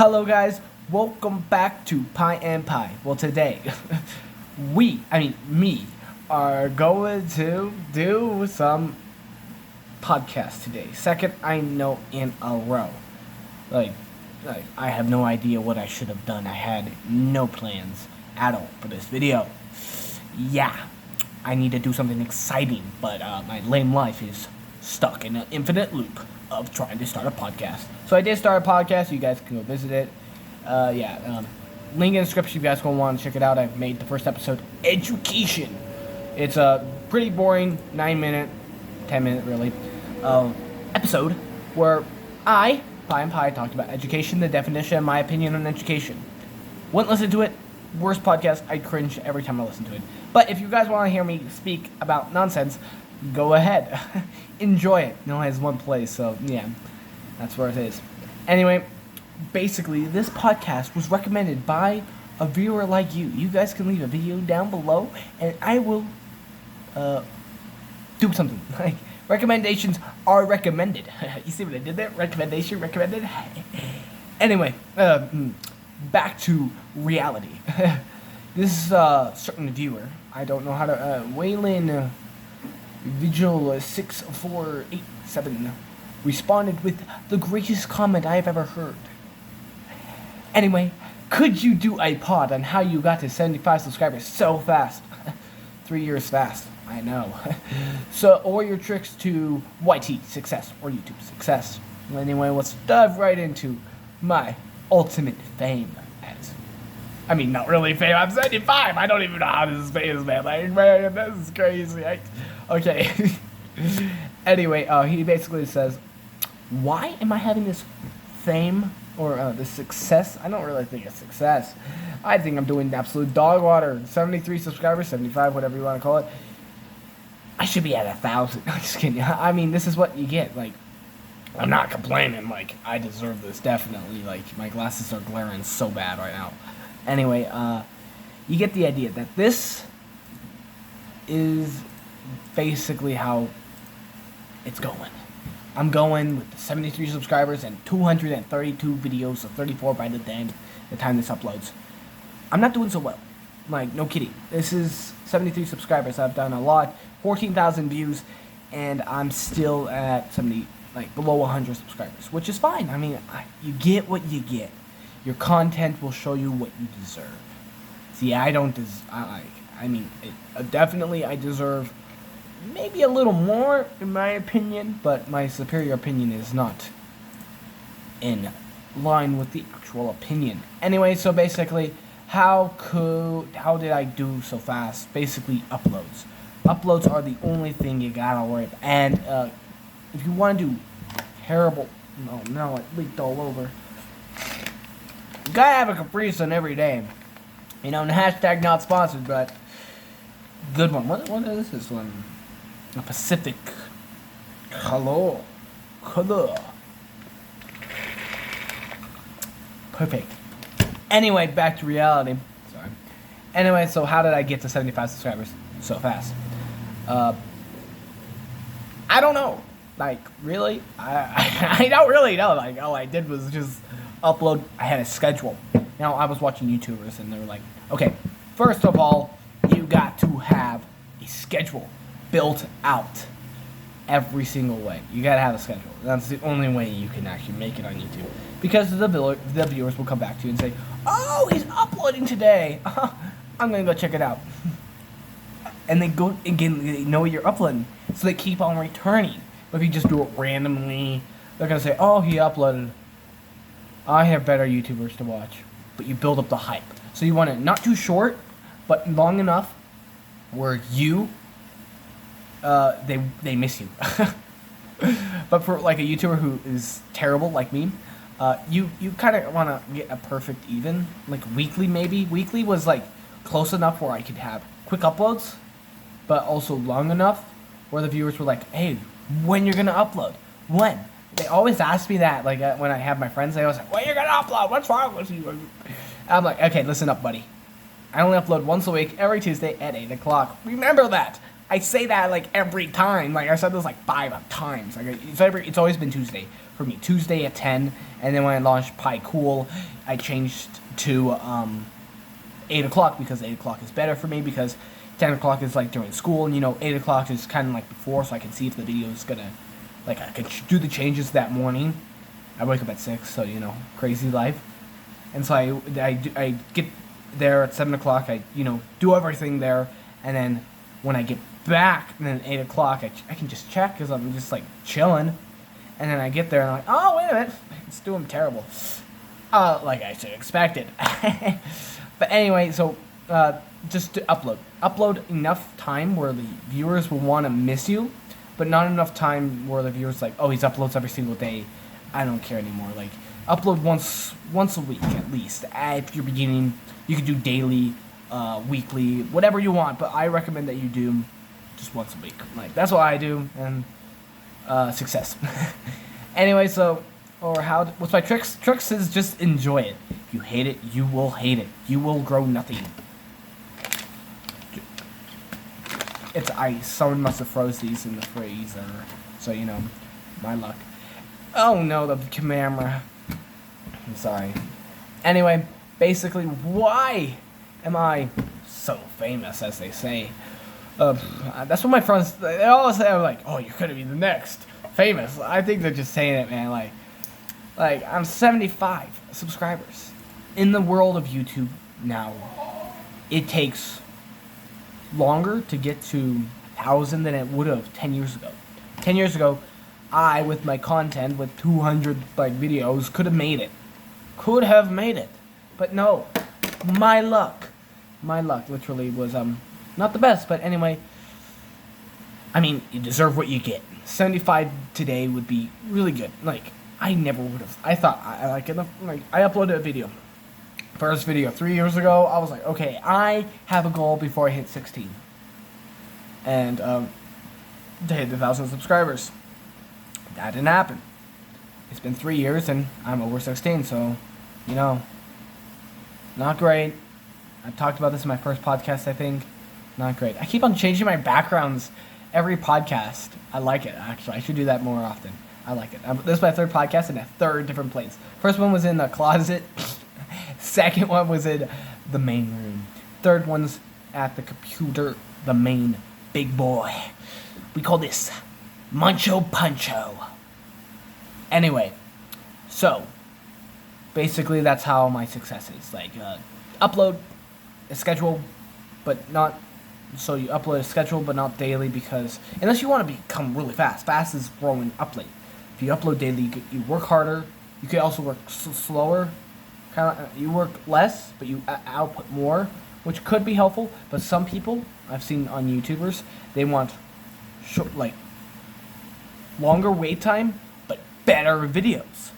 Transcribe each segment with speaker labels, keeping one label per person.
Speaker 1: Hello guys, welcome back to Pie and Pie. Well today, me, are going to do some podcast today. Second I know in a row. Like, I have no idea what I should have done. I had no plans at all for this video. Yeah, I need to do something exciting, but my lame life is stuck in an infinite loop of trying to start a podcast. So I did start a podcast. You guys can go visit it. Link in the description if you guys gonna want to check it out. I've made the first episode, Education. It's a pretty boring 9-minute, 10-minute really, episode where Pie and Pie talked about education, the definition, and my opinion on education. Wouldn't listen to it. Worst podcast. I cringe every time I listen to it. But if you guys want to hear me speak about nonsense, go ahead. Enjoy it. It only has one place, so yeah, that's where it is. Anyway, basically, this podcast was recommended by a viewer like you. You guys can leave a video down below, and I will do something. Like, recommendations are recommended. You see what I did there? Recommendation, recommended. Anyway, back to reality. This certain viewer, I don't know how to, Violin, Vigil 6487 responded with the greatest comment I have ever heard. Anyway, could you do a pod on how you got to 75 subscribers so fast? 3 years fast, I know. So, or your tricks to YT success or YouTube success. Anyway, let's dive right into my ultimate fame. Not really fame. I'm 75. I don't even know how this is famous, man. Like, man, this is crazy. Okay. Anyway, he basically says, why am I having this fame or this success? I don't really think it's success. I think I'm doing absolute dog water. 73 subscribers, 75, whatever you want to call it. I should be at 1,000. I'm just kidding. This is what you get. Like, I'm not complaining. Like, I deserve this, definitely. Like, my glasses are glaring so bad right now. Anyway, you get the idea that this is basically how it's going. I'm going with 73 subscribers and 232 videos, so 34 by the time this uploads. I'm not doing so well. Like, no kidding. This is 73 subscribers. I've done a lot, 14,000 views, and I'm still at 70, like below 100 subscribers, which is fine. You get what you get. Your content will show you what you deserve. See, definitely I deserve maybe a little more, in my opinion, but my superior opinion is not in line with the actual opinion. Anyway, so basically, how did I do so fast? Basically, uploads. Uploads are the only thing you gotta worry about. And if you want to do terrible, no, it leaked all over. You gotta have a Capri Sun every day. And hashtag not sponsored, but good one. What is this one? A Pacific. Hello. Perfect. Anyway, back to reality. Sorry. Anyway, so how did I get to 75 subscribers so fast? I don't know. Like, really? I don't really know. Like, all I did was just upload. I had a schedule. Now, I was watching YouTubers, and they were like, okay, first of all, you got to have a schedule built out every single way. You got to have a schedule. That's the only way you can actually make it on YouTube. Because the viewers will come back to you and say, oh, he's uploading today. I'm going to go check it out. And they go, again, they know you're uploading. So they keep on returning. But if you just do it randomly, they're going to say, oh, he uploaded. I have better YouTubers to watch. But you build up the hype. So you want it not too short, but long enough where you, they miss you. But for like a YouTuber who is terrible like me, you kind of want to get a perfect even, like weekly maybe. Weekly was like close enough where I could have quick uploads, but also long enough where the viewers were like, hey, when you're gonna upload? When? They always ask me that, like when I have my friends, they always like, when you're gonna upload? What's wrong with you? I'm like, okay, listen up, buddy. I only upload once a week, every Tuesday at 8 o'clock. Remember that. I say that like every time. Like I said this like 5 times. Like it's always been Tuesday for me. Tuesday at 10, and then when I launched Pi Cool, I changed to 8 o'clock because 8 o'clock is better for me because 10 o'clock is like during school, and 8 o'clock is kind of like before, so I can see if the video is gonna, like, I can do the changes that morning. I wake up at 6, so crazy life. And so I get there at 7 o'clock, I do everything there, and then when I get back, and then 8 o'clock, I can just check because I'm just like chilling, and then I get there and I'm like, oh, wait a minute, it's doing terrible, like I should expect it. But anyway, so just to upload enough time where the viewers will want to miss you, but not enough time where the viewers like, oh, he uploads every single day, I don't care anymore. Like, upload once a week at least. If you're beginning, you can do daily, weekly, whatever you want, but I recommend that you do just once a week. Like, that's what I do, and success. Anyway, so, what's my tricks? Tricks is just enjoy it. If you hate it, you will hate it. You will grow nothing. It's ice. Someone must have froze these in the freezer. So, my luck. Oh no, the camera. I'm sorry. Anyway, basically, why am I so famous, as they say? That's what my friends, they always say, like, oh, you're gonna be the next famous. I think they're just saying it, man. Like I'm 75 subscribers. In the world of YouTube now, it takes longer to get to 1,000 than it would have 10 years ago. 10 years ago, I, with my content, with 200 videos, could have made it. But no, my luck literally was not the best. But anyway, I mean, you deserve what you get. 75 today would be really good. Like, I never would have. I thought I uploaded a video. First video 3 years ago. I was like, okay, I have a goal before I hit 16, and to hit 1,000 subscribers. That didn't happen. It's been 3 years and I'm over 16, so, not great. I talked about this in my first podcast, I think. Not great. I keep on changing my backgrounds every podcast. I like it, actually. I should do that more often. I like it. This is my third podcast in a third different place. First one was in the closet. Second one was in the main room. Third one's at the computer, the main big boy. We call this Muncho Puncho. Anyway, so basically that's how my success is. Like, upload a schedule, but not, so you upload a schedule but not daily, because unless you want to become really fast. Fast is growing up late. If you upload daily, you work harder. You could also work slower. You work less, but you output more, which could be helpful. But some people I've seen on YouTubers, they want longer wait time, but better videos.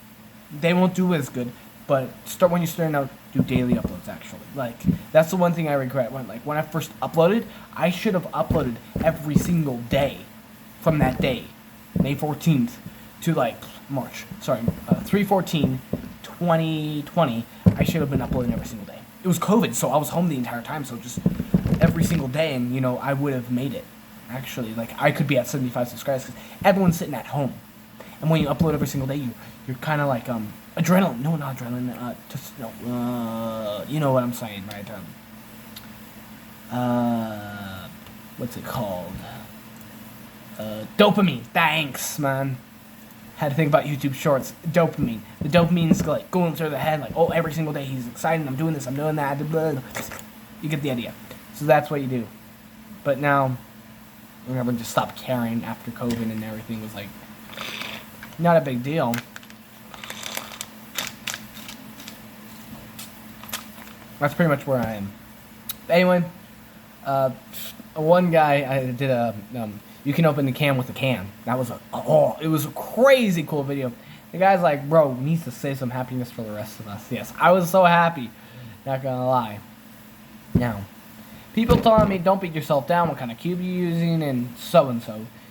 Speaker 1: They won't do as good, but when you're starting out, do daily uploads, actually. Like, that's the one thing I regret. When I first uploaded, I should have uploaded every single day from that day, May 14th, to March. Sorry, 3/14/2020. I should have been uploading every single day. It was COVID, so I was home the entire time, so just every single day, and I would have made it. Actually, I could be at 75 subscribers because everyone's sitting at home, and when you upload every single day, you're kind of like adrenaline. No, not adrenaline. You know what I'm saying, right? What's it called? Dopamine. Thanks, man. Had to think about YouTube Shorts. Dopamine. The dopamine's going through the head, oh, every single day he's excited. I'm doing this. I'm doing that. Blah. You get the idea. So that's what you do. But now, everyone just stopped caring after COVID, and everything was not a big deal. That's pretty much where I am. Anyway, one guy, I did you can open the can with a can. That was it was a crazy cool video. The guy's like, bro, needs to save some happiness for the rest of us. Yes, I was so happy. Not gonna lie. Now, people telling me, don't beat yourself down. What kind of cube are you using? And so.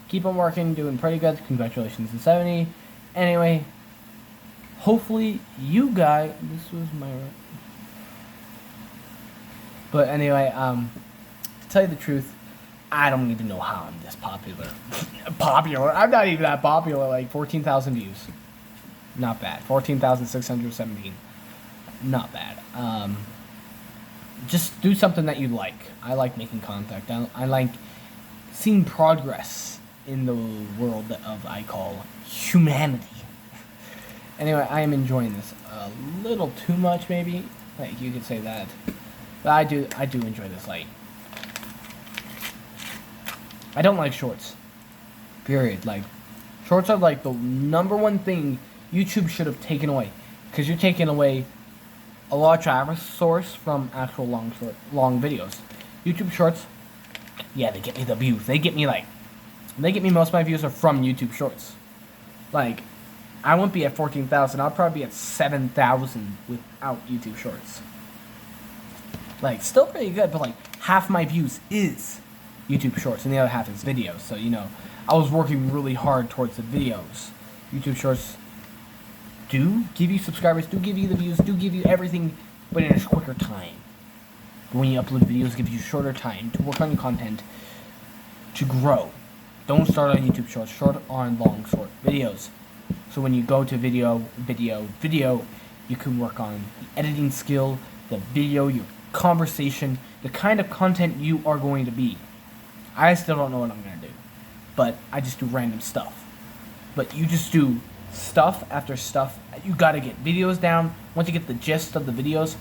Speaker 1: Keep on working, doing pretty good. Congratulations on 70. Anyway, hopefully you guys. This was my. But anyway, to tell you the truth, I don't even know how I'm this popular. I'm not even that popular. 14,000 views. Not bad. 14,617. Not bad. Just do something that you like. I like making contact. I like seeing progress in the world of I call humanity. Anyway, I am enjoying this a little too much, maybe. Like you could say that, but I do enjoy this. Like, I don't like shorts. Period. Like, shorts are like the #1 thing YouTube should have taken away, because you're taking away a lot of traffic source from actual long videos. YouTube Shorts, yeah, they get me the views. They get me most of my views are from YouTube Shorts. Like, I won't be at 14,000. I'll probably be at 7,000 without YouTube Shorts. Like, still pretty good, but like half my views is YouTube Shorts, and the other half is videos. So I was working really hard towards the videos. YouTube Shorts do give you subscribers, do give you the views, do give you everything, but in a quicker time. But when you upload videos, it gives you shorter time to work on your content, to grow. Don't start on YouTube Shorts, short videos. So when you go to video, you can work on the editing skill, the video, your conversation, the kind of content you are going to be. I still don't know what I'm going to do, but I just do random stuff. But you just do stuff after stuff. You gotta get videos down. Once you get the gist of the videos,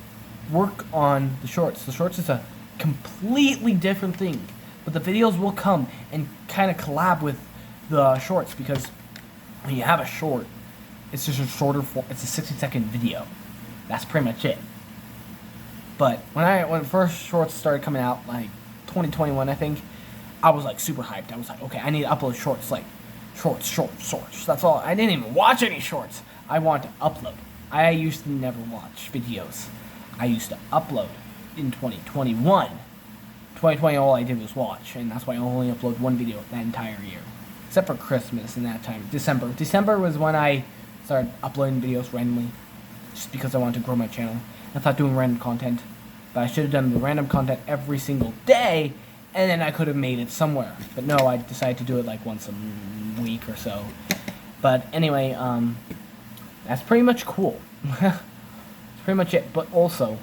Speaker 1: work on the shorts. The shorts is a completely different thing, but the videos will come and kind of collab with the shorts, because when you have a short, it's just a shorter form. It's a 60-second video. That's pretty much it. But when first shorts started coming out, like 2021, I think, I was like super hyped. I was like, okay, I need to upload shorts, like shorts. That's all. I didn't even watch any shorts. I want to upload. I used to never watch videos. I used to upload in 2021. 2020, all I did was watch, and that's why I only upload one video that entire year. Except for Christmas and that time. December. December was when I started uploading videos randomly, just because I wanted to grow my channel. I thought doing random content, but I should have done the random content every single day, and then I could have made it somewhere. But no, I decided to do it like once a week or so. But anyway, that's pretty much cool. That's pretty much it. But also,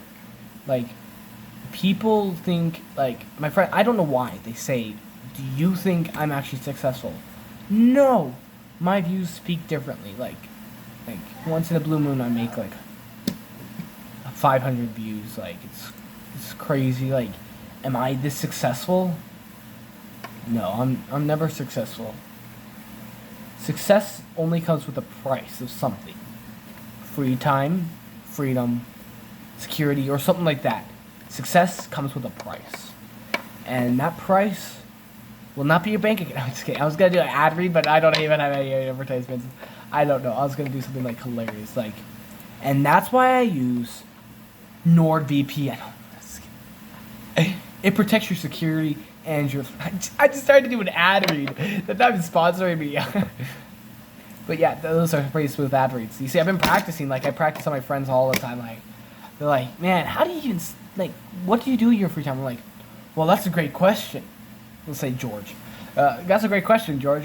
Speaker 1: like, people think, like, my friend, I don't know why they say, do you think I'm actually successful? No, my views speak differently. Like once in a blue moon, I make like 500 views. Like, it's crazy. Like, am I this successful? No, I'm never successful. Success only comes with a price of something. Free time, freedom, security, or something like that. Success comes with a price. And that price will not be your bank account. I'm just kidding. I was going to do an ad read, but I don't even have any advertisements. I don't know. I was going to do something like hilarious. And that's why I use NordVPN. It protects your security and your... I just started to do an ad read. They're not even sponsoring me. But yeah, those are pretty smooth ad reads. You see, I've been practicing. Like, I practice on my friends all the time. Like, they're like, man, how do you even... Like, what do you do in your free time? I'm like, well, that's a great question. Let's say George. That's a great question, George.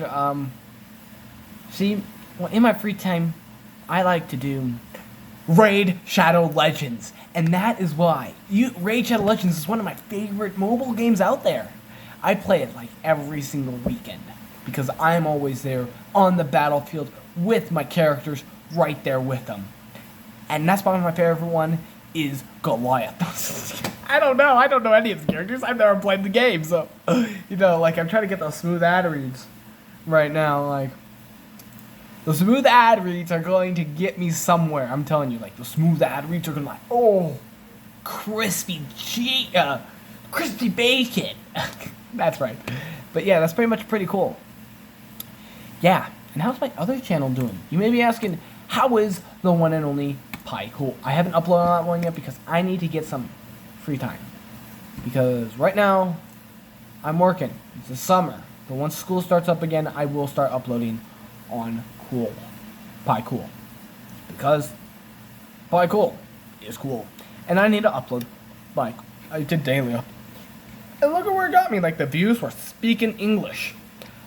Speaker 1: See, well, in my free time, I like to do Raid Shadow Legends. And that is why. Raid Shadow Legends is one of my favorite mobile games out there. I play it like every single weekend, because I'm always there on the battlefield with my characters right there with them. And that's why my favorite one is Goliath. I don't know any of the characters. I've never played the game, so, like, I'm trying to get those smooth ad reads right now. Like, the smooth ad reads are going to get me somewhere. I'm telling you, like, the smooth ad reads are going to be like, oh, crispy bacon. That's right. But yeah, that's pretty cool. Yeah, and how's my other channel doing? You may be asking, how is the one and only Pi Cool? I haven't uploaded that one yet because I need to get some free time. Because right now, I'm working. It's the summer. But once school starts up again, I will start uploading on Pi Cool. Because Pi Cool is cool. And I need to upload, like, I did daily up. And look at where it got me. Like, the views were speaking English.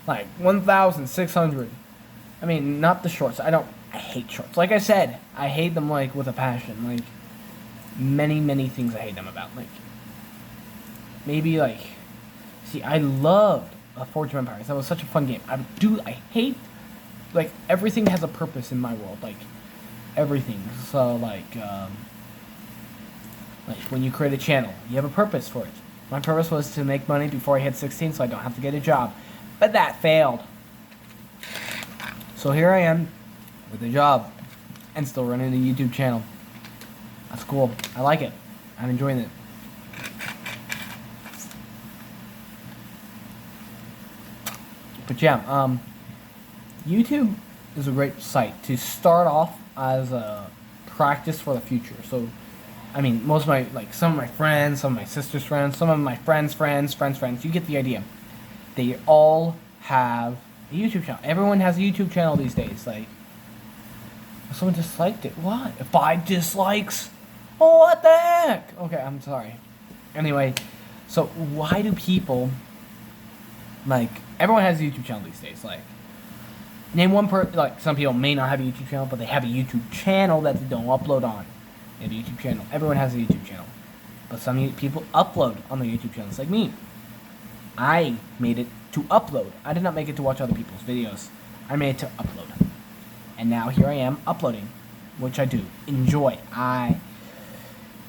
Speaker 1: Like, 1,600. I mean, not the shorts. I don't I hate shorts. Like I said, I hate them like with a passion. Like many things I hate them about. Like maybe like, see, I loved Forge of Empires. That was such a fun game. I hate like everything has a purpose in my world. Like everything. So like when you create a channel, you have a purpose for it. My purpose was to make money before I hit 16, so I don't have to get a job. But that failed. So here I am with a job and still running a YouTube channel. That's cool. I like it. I'm enjoying it. But yeah, YouTube is a great site to start off as a practice for the future. So, I mean, most of my, like, some of my friends, some of my sister's friends, some of my friends' friends, you get the idea. They all have a YouTube channel. Everyone has a YouTube channel these days. Like, someone disliked it. What? 5 dislikes? Oh, what the heck? Okay, I'm sorry. Anyway, so why do people, like, everyone has a YouTube channel these days. Like, name one like, some people may not have a YouTube channel, but they have a YouTube channel that they don't upload on. They have a YouTube channel. Everyone has a YouTube channel. But some people upload on their YouTube channels, like me. I made it to upload. I did not make it to watch other people's videos. I made it to upload. And now here I am uploading, which I do enjoy.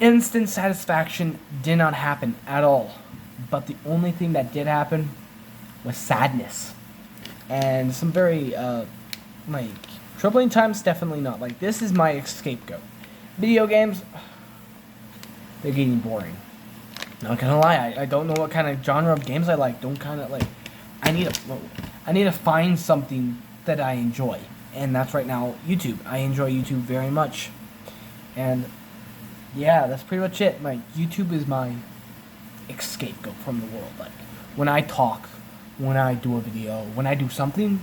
Speaker 1: Instant satisfaction did not happen at all. But the only thing that did happen was sadness. And some very, like, troubling times, definitely not. Like, this is my scapegoat. Video games, they're getting boring. Not gonna lie, I don't know what kind of genre of games I like. I need to find something that I enjoy. And that's right now YouTube. I enjoy YouTube very much. And yeah, that's pretty much it. Like, YouTube is my scapegoat from the world. Like, when I talk, when I do a video, when I do something,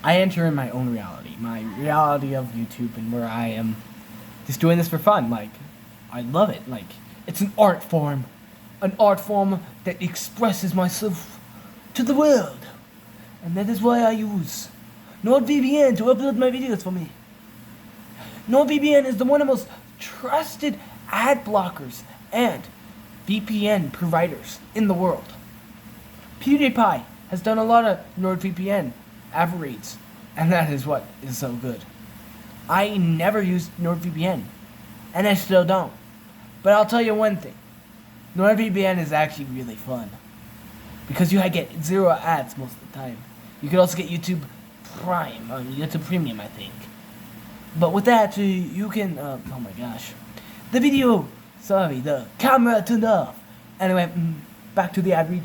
Speaker 1: I enter in my own reality. My reality of YouTube, and where I am just doing this for fun. Like, I love it. Like, it's an art form. An art form that expresses myself to the world. And that is why I use NordVPN to upload my videos for me. NordVPN is one of the most trusted ad blockers and VPN providers in the world. PewDiePie has done a lot of NordVPN ad reads, and that is what is so good. I never used NordVPN, and I still don't. But I'll tell you one thing. NordVPN is actually really fun. Because you get 0 ads most of the time. You could also get YouTube Prime, YouTube Premium, I think. But with that, you can, oh my gosh. The camera turned off. Anyway, back to the ad read.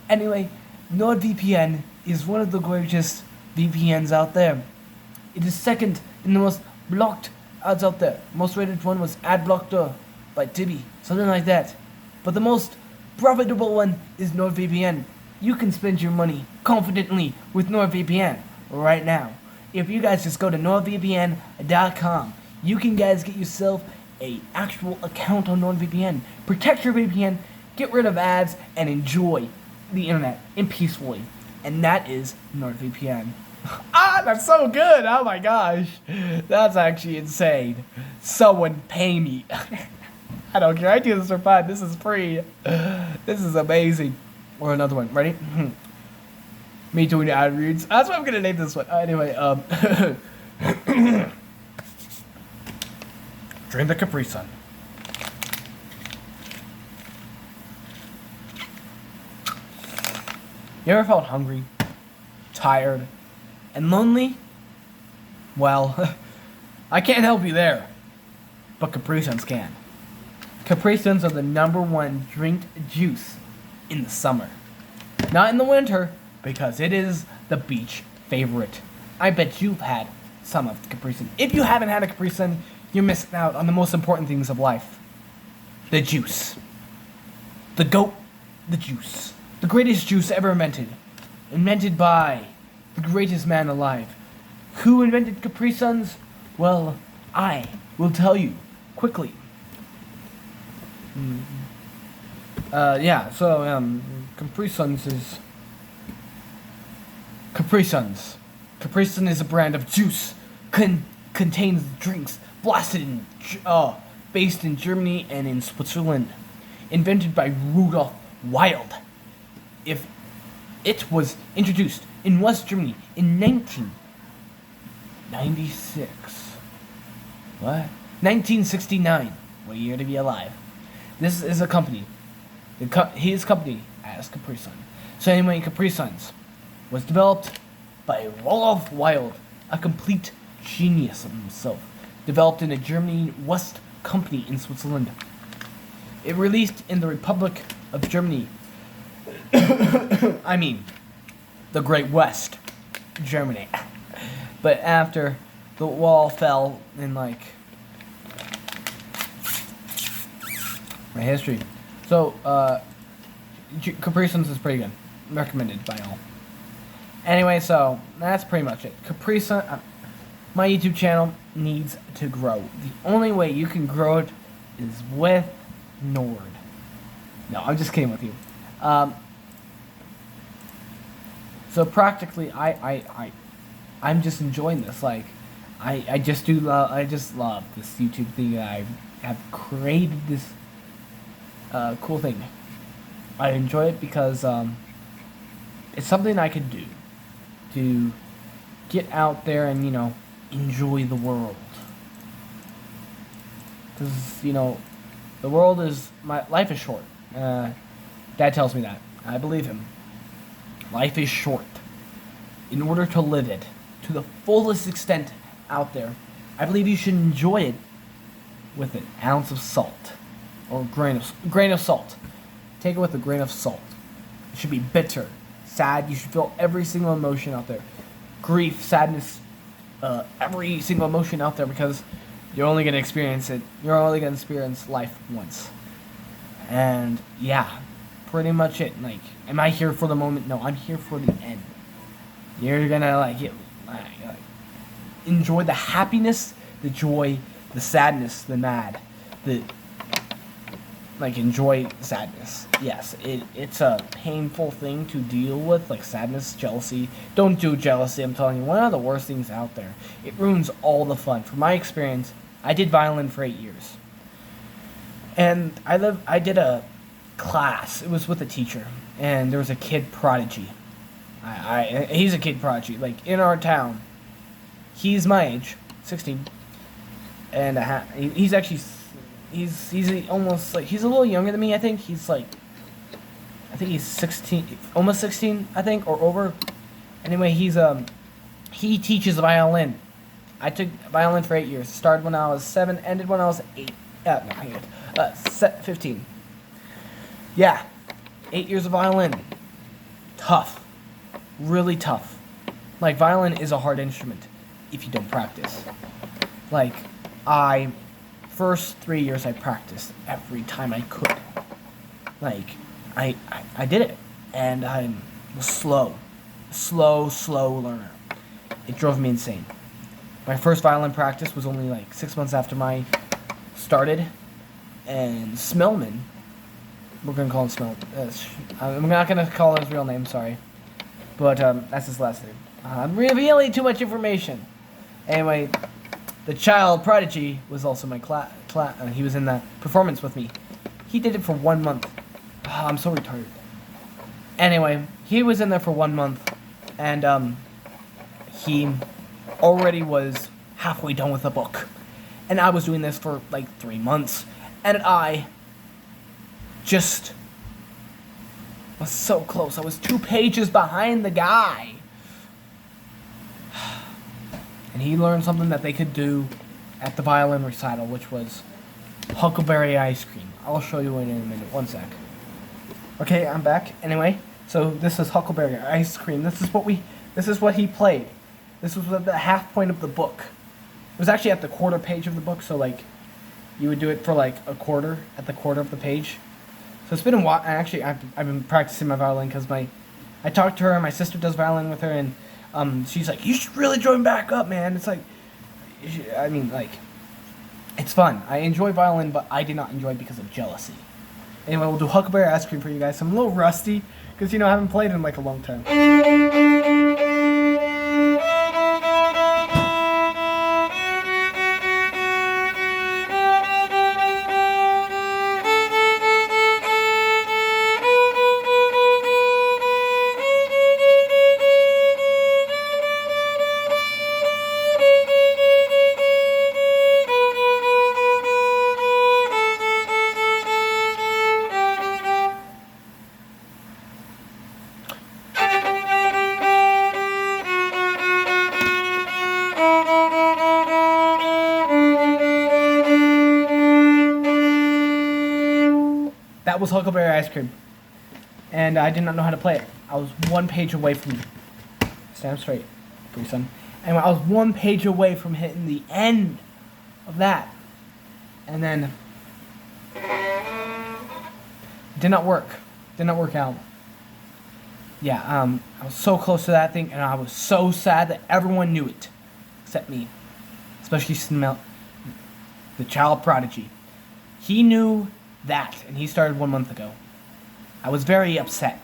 Speaker 1: Anyway, NordVPN is one of the greatest VPNs out there. It is second in the most blocked ads out there. Most rated one was Adblocker by Tibby, something like that. But the most profitable one is NordVPN. You can spend your money confidently with NordVPN right now. If you guys just go to NordVPN.com, you can guys get yourself a actual account on NordVPN. Protect your VPN, get rid of ads, and enjoy the internet in peacefully. And that is NordVPN. That's so good. Oh my gosh. That's actually insane. Someone pay me. I don't care. I do this for fun. This is free. This is amazing. Or another one. Ready? Me doing ad reads. That's what I'm gonna name this one. Anyway, drink the Capri Sun. You ever felt hungry, tired, and lonely? Well, I can't help you there, but Capri Suns can. Capri Suns are the #1 drink juice in the summer. Not in the winter, because it is the beach favorite. I bet you've had some of the Capri Sun. If you haven't had a Capri Sun, you're missing out on the most important things of life. The juice. The goat, the juice. The greatest juice ever invented. Invented by the greatest man alive. Who invented Capri Suns? Well, I will tell you quickly. Capri Suns is... Capri Suns. Capri Sun is a brand of juice contains drinks based in Germany and in Switzerland, invented by Rudolf Wild. If it was introduced in West Germany in 1996. What? 1969. What a year to be alive. This is a company. His company as Capri Sun. So anyway, Capri Suns was developed by Rudolf Wild, a complete genius of himself. Developed in a Germany West company in Switzerland. It released in the Republic of Germany. I mean, the Great West, Germany. But after the wall fell in my history. So, Capri Suns is pretty good. Recommended by all. Anyway, so that's pretty much it. Capri Sun, my YouTube channel needs to grow. The only way you can grow it is with Nord. No, I'm just kidding with you. So practically, I'm just enjoying this. Like, I just love this YouTube thing that I have created this cool thing. I enjoy it because it's something I could do to get out there and enjoy the world. Because the world is life is short. Dad tells me that. I believe him. Life is short. In order to live it to the fullest extent out there, I believe you should enjoy it with an ounce of salt. Or grain of salt. Take it with a grain of salt. It should be bitter, sad. You should feel every single emotion out there. Grief, sadness, every single emotion out there, because you're only going to experience it. You're only going to experience life once. And yeah, pretty much it. Like, am I here for the moment? No, I'm here for the end. You're going to enjoy the happiness, the joy, the sadness, the mad, enjoy sadness. Yes, it's a painful thing to deal with, like sadness, jealousy. Don't do jealousy, I'm telling you. One of the worst things out there. It ruins all the fun. From my experience, I did violin for 8 years. And I did a class. It was with a teacher. And there was a kid prodigy. He's a kid prodigy. Like, in our town. He's my age, 16. And he's actually... He's almost he's a little younger than me. I think he's 16, almost 16, I think, or over. Anyway, he teaches violin. I took violin for 8 years. Started when I was 7, ended when I was 8. 15. Yeah, 8 years of violin. Tough, really tough. Like, violin is a hard instrument if you don't practice. First 3 years I practiced every time I could. I did it. And I was slow learner. It drove me insane. My first violin practice was only 6 months after my started. And Smellman, we're going to call him Smellman. I'm not going to call his real name, sorry. But that's his last name. I'm revealing too much information. Anyway, the child prodigy was also my class. He was in that performance with me. He did it for 1 month. I'm so retarded. Anyway, he was in there for 1 month, and he already was halfway done with the book. And I was doing this for 3 months, and I just was so close. I was 2 pages behind the guy. And he learned something that they could do at the violin recital, which was huckleberry ice cream. I'll show you in a minute. 1 sec. Okay, I'm back. Anyway, so this is huckleberry ice cream. This is what he played. This was the half point of the book. It was actually at the quarter page of the book, so you would do it for a quarter at the quarter of the page. So it's been a while. Actually, I've been practicing my violin because I talked to her. My sister does violin with her, and she's like, you should really join back up, man. It's it's fun. I enjoy violin, but I did not enjoy it because of jealousy. Anyway, we'll do huckleberry ice cream for you guys. So I'm a little rusty because I haven't played in a long time. That was Huckleberry Ice Cream. And I did not know how to play it. I was one page away from... Stand up straight, please, son. Anyway, I was one page away from hitting the end of that. And then... it did not work. Did not work out. Yeah, I was so close to that thing, and I was so sad that everyone knew it. Except me. Especially the child prodigy. He knew that, and he started 1 month ago. I was very upset.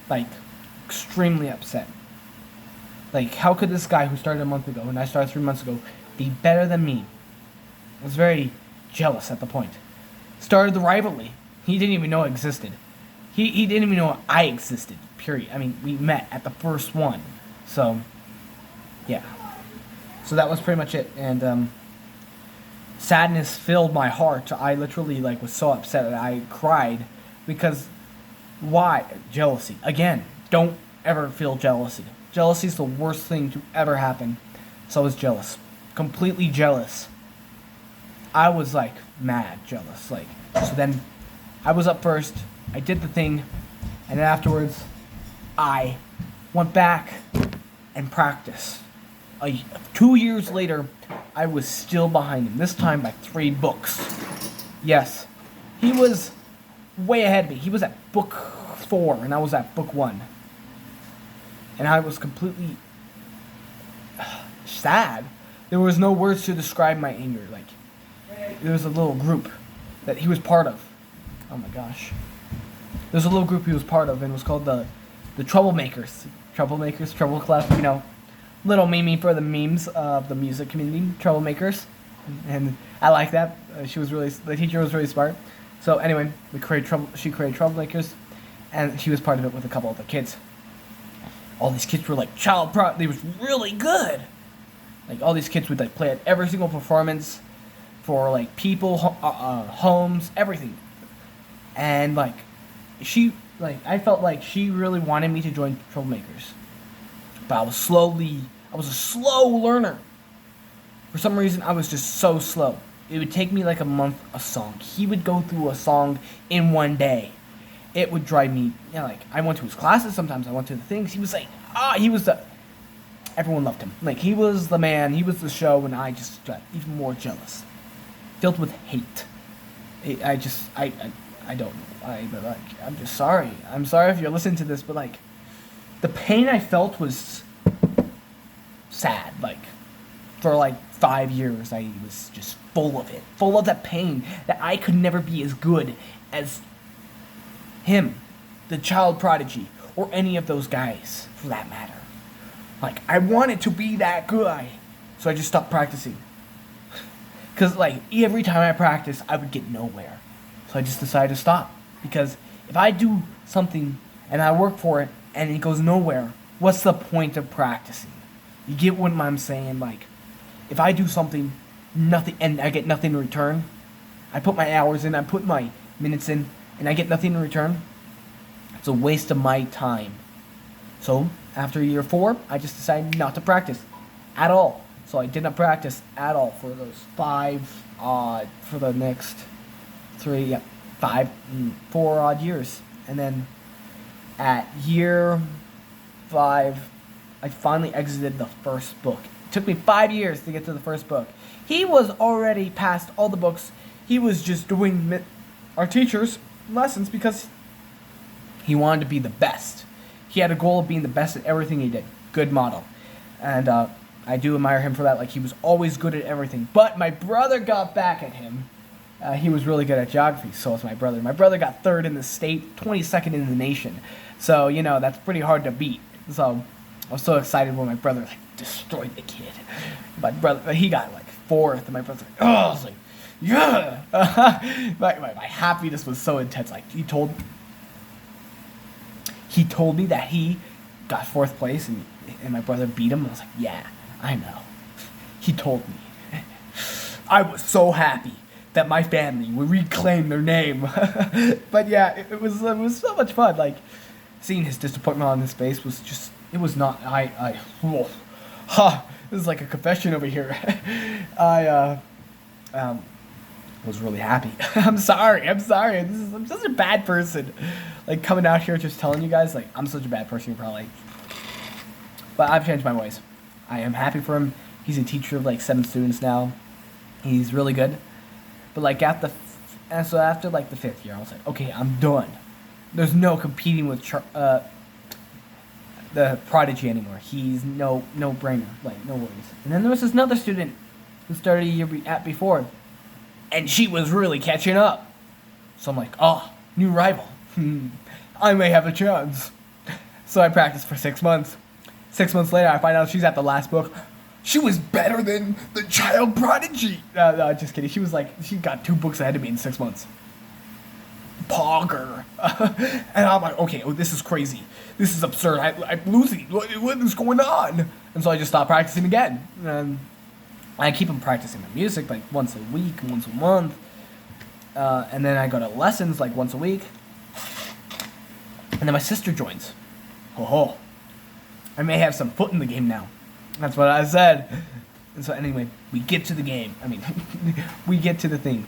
Speaker 1: Like, extremely upset. Like, how could this guy who started a month ago, and I started 3 months ago, be better than me? I was very jealous at the point. Started the rivalry. He didn't even know it existed. He didn't even know I existed, period. I mean, we met at the first one. So, yeah. So that was pretty much it. And, sadness filled my heart. I literally, like, was so upset that I cried. Because, why? Jealousy. Again, don't ever feel jealousy. Jealousy is the worst thing to ever happen. So I was jealous. Completely jealous. I was, like, mad jealous. Like, so then, I was up first. I did the thing. And then afterwards, I went back and practiced. 2 years later, I was still behind him. This time by 3 books. Yes. He was way ahead of me. He was at book 4, and I was at book 1. And I was completely sad. There was no words to describe my anger. Like, there was a little group that he was part of. Oh my gosh. There's a little group he was part of, and it was called the Troublemakers. Troublemakers, Trouble Class, you know. Little meme for the memes of the music community, Troublemakers. And I like that. The teacher was really smart. So anyway, she created Troublemakers, and she was part of it with a couple of the kids. All these kids were like they was really good. Like, all these kids would, like, play at every single performance for, like, people, homes, everything. And, like, I felt like she really wanted me to join Troublemakers. But I was a slow learner. For some reason, I was just so slow. It would take me like a month a song. He would go through a song in 1 day. It would drive me, like, I went to his classes sometimes, I went to the things. He was like, everyone loved him. Like, he was the man, he was the show, and I just got even more jealous. Filled with hate. I don't know. But, like, I'm just sorry. I'm sorry if you're listening to this, but, like, the pain I felt was sad. Like, for, like, 5 years, I was just full of it. Full of that pain that I could never be as good as him, the child prodigy, or any of those guys, for that matter. Like, I wanted to be that guy, so I just stopped practicing. Because, like, every time I practiced, I would get nowhere. So I just decided to stop. Because if I do something, and I work for it, and it goes nowhere, what's the point of practicing? You get what I'm saying? Like, if I do something, nothing, and I get nothing in return, I put my hours in, I put my minutes in, and I get nothing in return, it's a waste of my time. So, after year 4, I just decided not to practice at all. So I did not practice at all for those 5 for the next 4 odd years. And then at year 5, I finally exited the first book. It took me 5 years to get to the first book. He was already past all the books. He was just doing our teacher's lessons because he wanted to be the best. He had a goal of being the best at everything he did. Good model. And I do admire him for that. Like, he was always good at everything. But my brother got back at him. He was really good at geography, so was my brother. My brother got 3rd in the state, 22nd in the nation. So, you know, that's pretty hard to beat. So, I was so excited when my brother, like, destroyed the kid. My brother, he got, like, 4th, and my brother's like, oh, I was like, yeah! my happiness was so intense. Like, he told me that he got 4th place, and my brother beat him. I was like, yeah, I know. He told me. I was so happy that my family would reclaim their name. But yeah, it was so much fun. Like, seeing his disappointment on his face was just, it was not, this is like a confession over here. I was really happy. I'm sorry. I'm such a bad person. Like, coming out here just telling you guys, like, I'm such a bad person, probably. But I've changed my ways. I am happy for him. He's a teacher of, like, 7 students now. He's really good. But, like, and so after, like, the 5th year, I was like, okay, I'm done. There's no competing with the Prodigy anymore. He's no brainer. Like, no worries. And then there was this another student who started a year before. And she was really catching up. So I'm like, oh, new rival. I may have a chance. So I practiced for 6 months. 6 months later, I find out she's at the last book. She was better than the child prodigy. No, just kidding. She got 2 books ahead of me in 6 months. Pogger. And I'm like, okay, this is crazy. This is absurd. I'm losing. What is going on? And so I just stopped practicing again. And I keep on practicing my music like once a week, once a month. And then I go to lessons like once a week. And then my sister joins. Oh, I may have some foot in the game now. That's what I said. And so anyway, we get to the game. I mean, we get to the thing.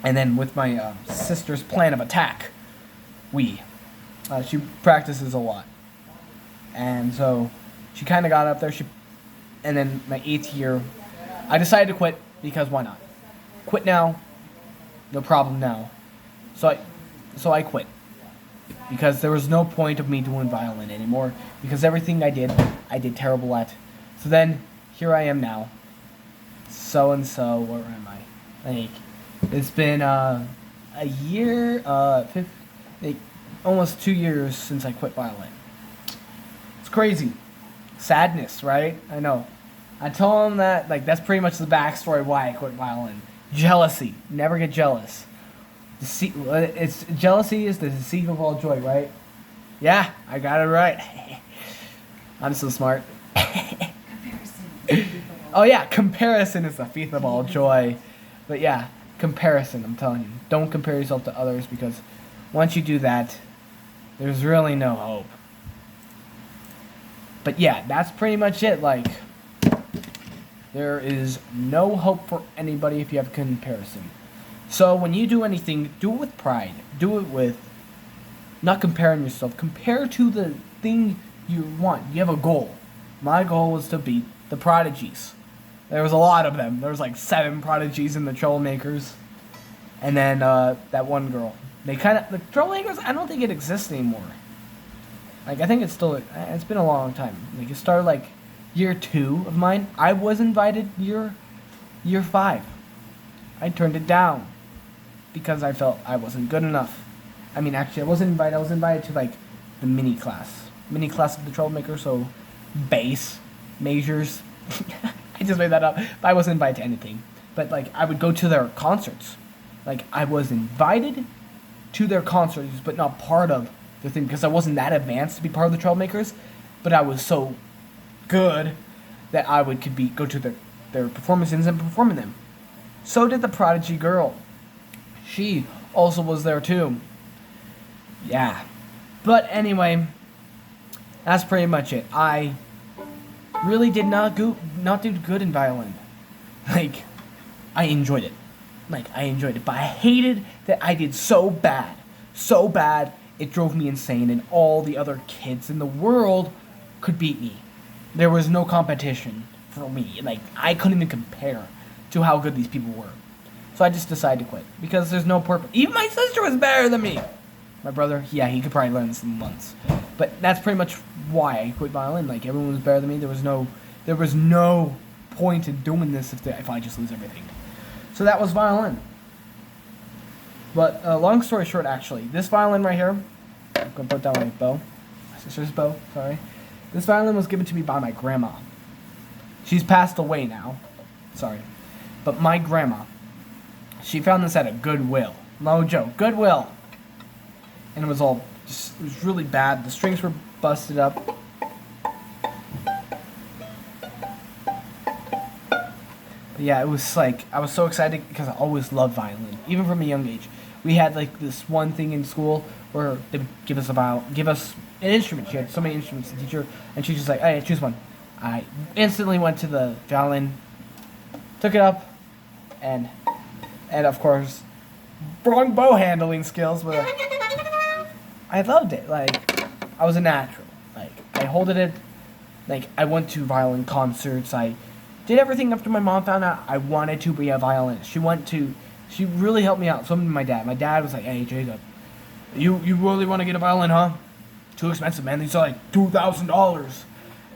Speaker 1: And then with my sister's plan of attack, she practices a lot. And so she kind of got up there. And then my 8th year, I decided to quit because why not? Quit now, no problem now. So I quit. Because there was no point of me doing violin anymore. Because everything I did terrible at. So then, here I am now. So-and-so, where am I? Like, it's been a year, almost 2 years since I quit violin. It's crazy. Sadness, right? I know. I told him that, like, that's pretty much the backstory of why I quit violin. Jealousy. Never get jealous. Jealousy is the deceit of all joy, right? Yeah, I got it right. I'm so smart. Oh yeah, comparison is the thief of all joy. But yeah, comparison, I'm telling you. Don't compare yourself to others because once you do that, there's really no hope. But yeah, that's pretty much it. Like, there is no hope for anybody if you have comparison. So when you do anything, do it with pride. Do it with not comparing yourself. Compare to the thing you want. You have a goal. My goal was to beat the Prodigies. There was a lot of them. There was like 7 Prodigies in the Trollmakers. And then that one girl. The Trollmakers, I don't think it exists anymore. Like, I think it's been a long time. Like, it started like year 2 of mine. I was invited year 5. I turned it down because I felt I wasn't good enough. I mean, actually, I wasn't invited. I was invited to, like, the mini class of the Troublemaker, so bass, majors. I just made that up. But I wasn't invited to anything. But, like, I would go to their concerts. Like, I was invited to their concerts, but not part of the thing, because I wasn't that advanced to be part of the Troublemakers, but I was so good that I could go to their performances and perform in them. So did the Prodigy girl. She also was there too. Yeah. But anyway, that's pretty much it. I really did not do good in violin. Like, I enjoyed it. But I hated that I did so bad. So bad, it drove me insane, and all the other kids in the world could beat me. There was no competition for me. Like, I couldn't even compare to how good these people were. So I just decided to quit, because there's no purpose. Even my sister was better than me. My brother, yeah, he could probably learn this in months. But that's pretty much why I quit violin. Like, everyone was better than me. There was no point in doing this if I just lose everything. So that was violin. But long story short, actually, this violin right here, I'm going to put down my bow. My sister's bow, sorry. This violin was given to me by my grandma. She's passed away now. Sorry. But my grandma, she found this at a Goodwill. No joke. Goodwill. And it was really bad. The strings were busted up. But yeah, it was like, I was so excited because I always loved violin, even from a young age. We had like this one thing in school where they would give us an instrument. She had so many instruments, the teacher, and she was just like, hey, choose one. I instantly went to the violin, took it up, and and of course, wrong bow handling skills, but I loved it. Like, I was a natural. Like, I holded it. Like, I went to violin concerts. I did everything after my mom found out I wanted to be a violinist. She really helped me out. So did my dad. My dad was like, "Hey, Jacob, you really want to get a violin, huh? Too expensive, man. These are like $2,000."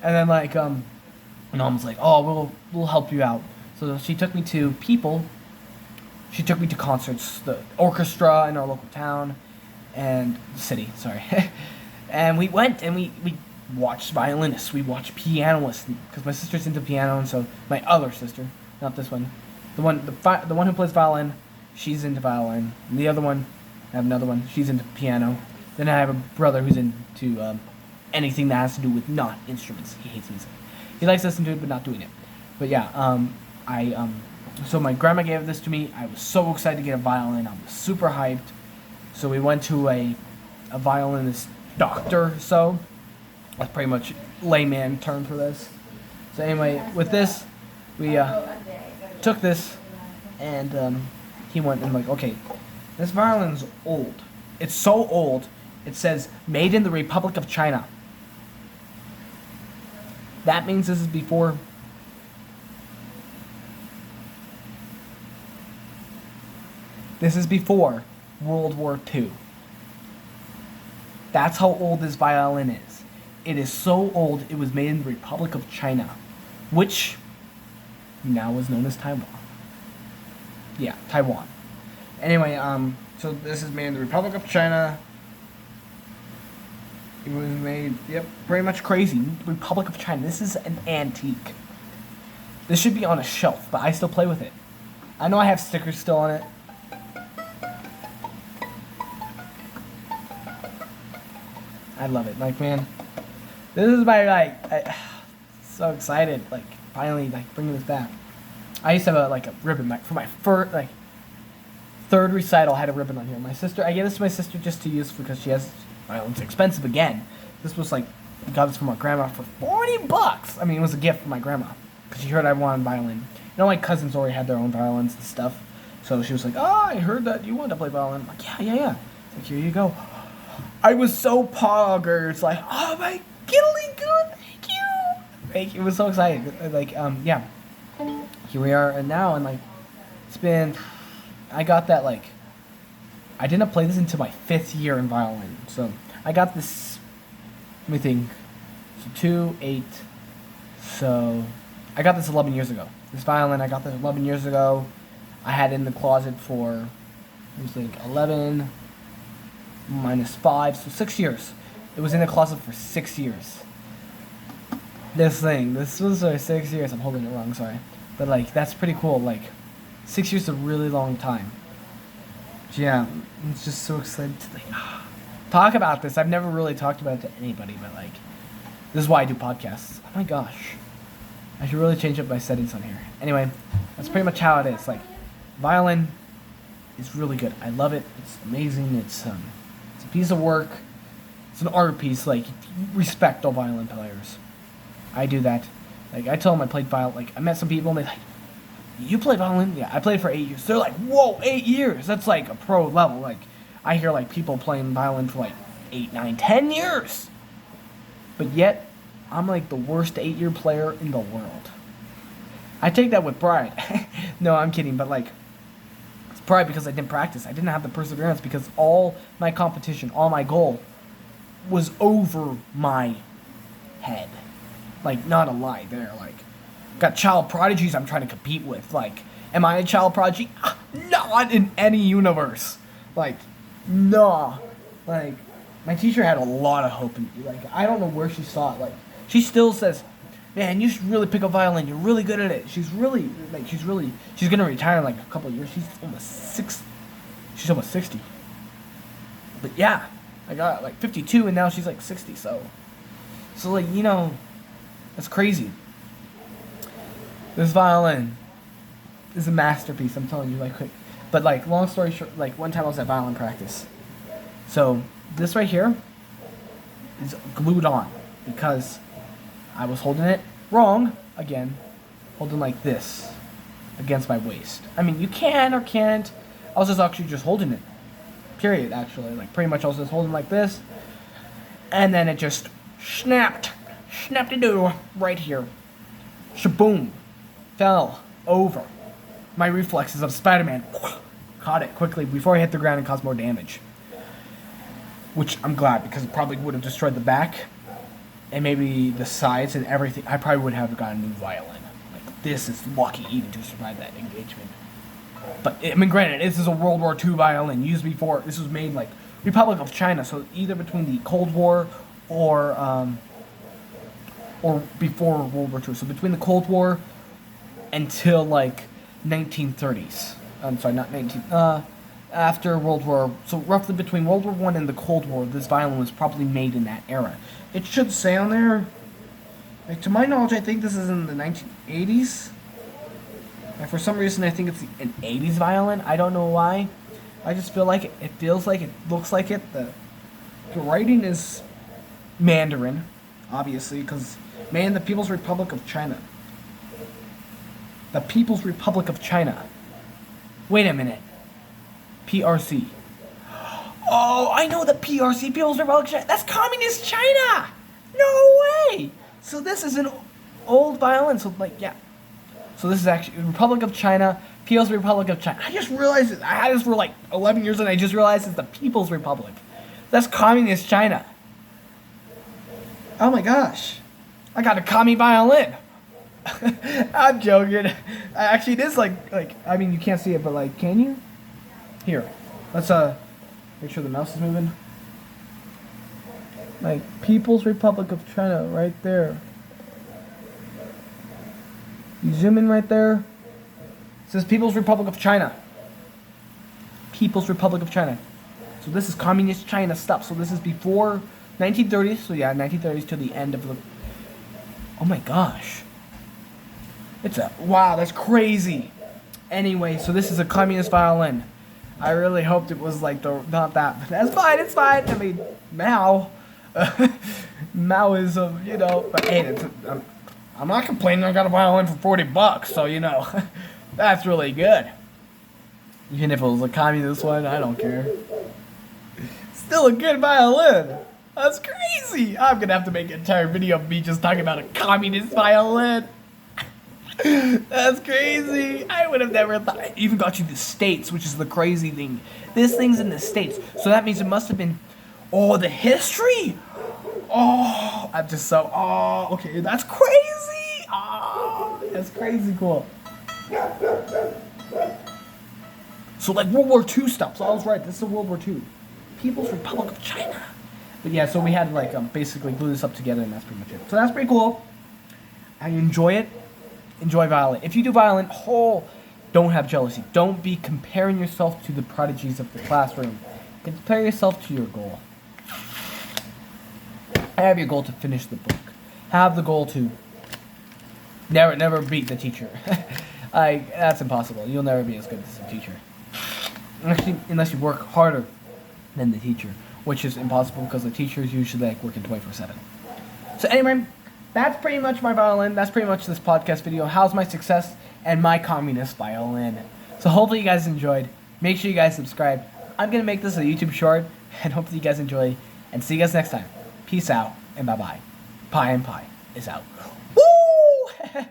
Speaker 1: And then like my mom was like, "Oh, we'll help you out." So she took me to people. She took me to concerts, the orchestra in our local town, and city. Sorry, and we went and we watched violinists. We watched pianists because my sister's into piano, and so my other sister, not this one, the one who plays violin, she's into violin. And the other one, I have another one. She's into piano. Then I have a brother who's into anything that has to do with not instruments. He hates music. He likes listening to it, but not doing it. But yeah, so my grandma gave this to me. I was so excited to get a violin. I was super hyped. So we went to a violinist doctor. So that's pretty much layman term for this. So anyway, with this, we took this, and he went and like, okay, this violin's old. It's so old. It says made in the Republic of China. That means this is before. This is before World War II. That's how old this violin is. It is so old, it was made in the Republic of China, which now is known as Taiwan. Yeah, Taiwan. Anyway, so this is made in the Republic of China. It was made, yep, pretty much crazy. Republic of China. This is an antique. This should be on a shelf, but I still play with it. I know I have stickers still on it. I love it. Like, man, this is my, like, so excited. Like, finally, like, bringing this back. I used to have a ribbon. For my first, like, third recital, I had a ribbon on here. My sister, I gave this to my sister just to use because she has, well, it's expensive again. This was like, I got this from my grandma for $40. I mean, it was a gift from my grandma because she heard I wanted violin. You know, my cousins already had their own violins and stuff. So she was like, "Oh, I heard that you wanted to play violin." I'm like, yeah. It's like, here you go. I was so poggers, like, "Oh my, Giddly good, thank you." Like, it was so exciting. Like, yeah. Here we are, and now, and like, it's been, I got that, like, I didn't play this until my 5th year in violin. So I got this, let me think, so 2, 8, so I got this 11 years ago. This violin, I got this 11 years ago. I had it in the closet for, let me think, 11 minus 5, so 6 years. It was in the closet for 6 years. This was for 6 years. I'm holding it wrong, sorry. But like, that's pretty cool. Like, 6 years is a really long time. Yeah, I'm just so excited to like talk about this. I've never really talked about it to anybody, but like, this is why I do podcasts. Oh my gosh, I should really change up my settings on here. Anyway, that's pretty much how it is. Like, violin is really good. I love it. It's amazing. It's a piece of work. It's an art piece. Like, respect all violin players. I do that. Like, I tell them I played violin. Like, I met some people and they're like, "You play violin?" Yeah, I played for 8 years. They're like, "Whoa, 8 years? That's like a pro level." Like, I hear like people playing violin for like 8, 9, 10 years. But yet, I'm like the worst 8-year player in the world. I take that with pride. No, I'm kidding, but like, it's pride because I didn't practice. I didn't have the perseverance because all my competition, all my goal was over my head. Like, not a lie there. Like, got child prodigies I'm trying to compete with. Like, am I a child prodigy? Not in any universe. Like, no. Like, my teacher had a lot of hope in me. Like, I don't know where she saw it. Like, she still says, "Man, you should really pick up violin. You're really good at it." She's gonna retire in like a couple of years. She's almost 60. But yeah, I got like 52 and now she's like 60. So like, you know, that's crazy. This violin is a masterpiece, I'm telling you, like, quick. But like, long story short, like, one time I was at violin practice. So this right here is glued on because I was holding it wrong, again, holding like this. against my waist. I mean, you can or can't. I was just actually just holding it. Period, actually. Like, pretty much I was just holding like this. And then it just snapped. Snapped into right here. Shaboom. Fell over. My reflexes of Spider-Man. Caught it quickly before I hit the ground and caused more damage. Which I'm glad, because it probably would have destroyed the back. And maybe the sides and everything. I probably would have gotten a new violin. Like, this is lucky even to survive that engagement. But, I mean, granted, this is a World War II violin used before. This was made, like, Republic of China. So, either between the Cold War or before World War II. So, between the Cold War until, like, 1930s. I'm sorry, not 19... after World War... So, roughly between World War I and the Cold War, this violin was probably made in that era. It should say on there... Like, to my knowledge, I think this is in the 1980s. And for some reason, I think it's an 80s violin. I don't know why. I just feel like it. It feels like it. Looks like it. The writing is Mandarin, obviously, because, man, the People's Republic of China. The People's Republic of China. Wait a minute. PRC. Oh, I know the PRC, People's Republic of China. That's Communist China! No way! So this is an old violin. So, like, yeah. So this is actually Republic of China, People's Republic of China. I just realized it. I had this for like 11 years and I just realized it's the People's Republic. That's Communist China. Oh my gosh. I got a commie violin. I'm joking. Actually, it is like, I mean, you can't see it, but like, can you? Here. Let's make sure the mouse is moving. Like, People's Republic of China right there. You zoom in right there. It says People's Republic of China. People's Republic of China. So this is Communist China stuff. So this is before 1930s. So yeah, 1930s to the end of the... Oh my gosh. It's a... Wow, that's crazy. Anyway, so this is a communist violin. I really hoped it was like the... Not that. But that's fine, it's fine. I mean, Mao. Maoism, you know. But hey, it's... I'm not complaining. I got a violin for $40, so you know, that's really good. Even if it was a communist one, I don't care. Still a good violin. That's crazy. I'm gonna have to make an entire video of me just talking about a communist violin. That's crazy. I would have never thought. I even got you the States, which is the crazy thing. This thing's in the States, so that means it must have been. Oh, the history. Oh, I'm just so, oh, okay, that's crazy. Oh, that's crazy cool. So like World War II stuff. So I was right. This is World War II. People's Republic of China. But yeah, so we had to like basically glue this up together, and that's pretty much it. So that's pretty cool. I enjoy it. Enjoy violin. If you do violin, don't have jealousy. Don't be comparing yourself to the prodigies of the classroom. Compare yourself to your goal. Have your goal to finish the book. Have the goal to never beat the teacher. That's impossible. You'll never be as good as the teacher. Actually, unless you work harder than the teacher, which is impossible because the teacher is usually like working 24/7. So anyway, that's pretty much my violin. That's pretty much this podcast video. How's my success and my communist violin. So hopefully you guys enjoyed. Make sure you guys subscribe. I'm going to make this a YouTube short, and hopefully you guys enjoy. And see you guys next time. Peace out, and bye-bye. Pie and Pie is out. Woo!